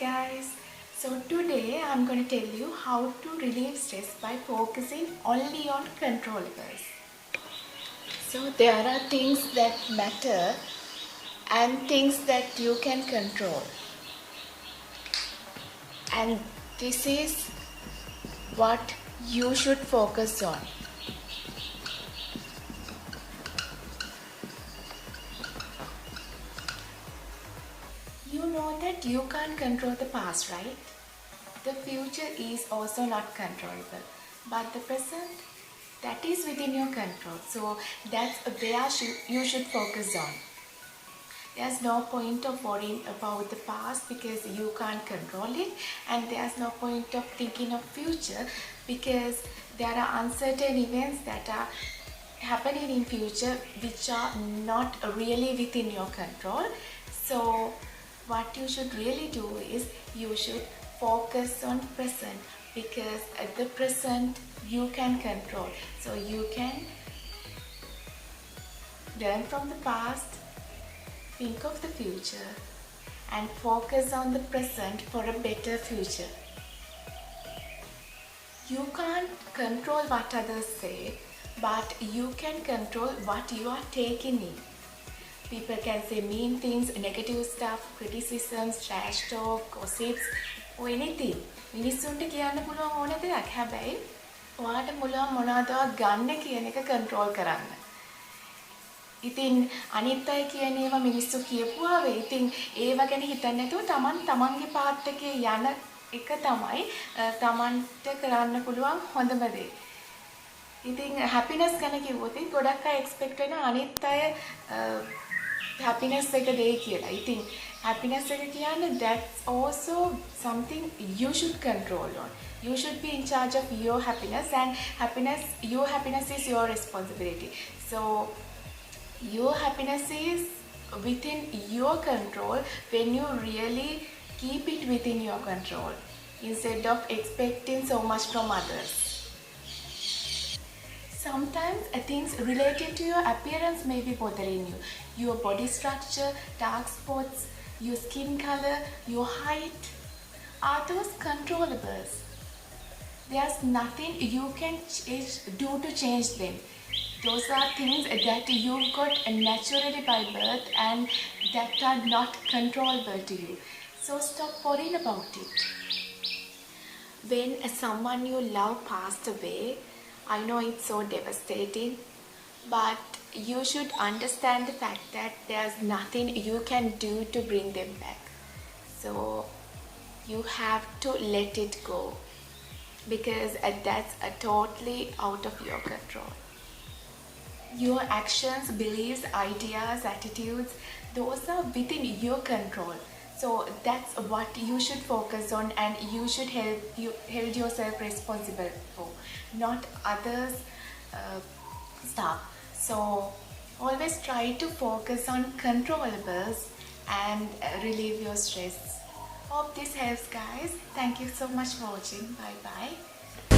guys, so today I'm going to tell you how to relieve stress by focusing only on controllables. So there are things that matter and things that you can control, and this is what you should focus on. You know that you can't control the past, right? The future is also not controllable, but the present, that is within your control. So that's where you should focus on. There's no point of worrying about the past because you can't control it, and there's no point of thinking of future because there are uncertain events that are happening in future which are not really within your control. So what you should really do is you should focus on present, because at the present you can control. So you can learn from the past, think of the future, and focus on the present for a better future. You can't control what others say, but you can control what you are taking in. People can say mean things, negative stuff, criticisms, trash talk, gossips, or anything. මිනිස්සුන්ට කියන්න පුළුවන් ඕන දෙයක්. හැබැයි ඔයාට පුළුවන් මොනවදවත් ගන්න කියන එක කන්ට්‍රෝල් කරන්න. ඉතින් අනිත් අය කියන ඒවා මිනිස්සු කියපුවාවේ ඉතින් ඒව ගැන හිතන්නේ නැතුව තමන්ගේ පාත් එකේ යන එක තමයි තමන්ට කරන්න පුළුවන් හොඳම දේ. ඉතින් හැපිනස් ගැන කිව්වොත් ගොඩක් අය එක්ස්පෙක්ට් වෙන අනිත් අය happiness එක දෙයි කියලා. ඉතින් happiness එක කියන්නේ that's also something you should control on. You should be in charge of your happiness, and your happiness is your responsibility. So your happiness is within your control when you really keep it within your control instead of expecting so much from others. Sometimes things related to your appearance may be bothering you. Your body structure, dark spots, your skin color, your height. Are those controllables? There's nothing you can do to change them. Those are things that you've got naturally by birth and that are not controllable to you. So stop worrying about it. When someone you love passed away, I know it's so devastating, but you should understand the fact that there's nothing you can do to bring them back. So you have to let it go, because that's totally out of your control. Your actions, beliefs, ideas, attitudes, those are within your control. So that's what you should focus on, and you should hold yourself responsible for, not others' stuff. So always try to focus on controllables and relieve your stress. Hope this helps, guys. Thank you so much for watching. Bye bye.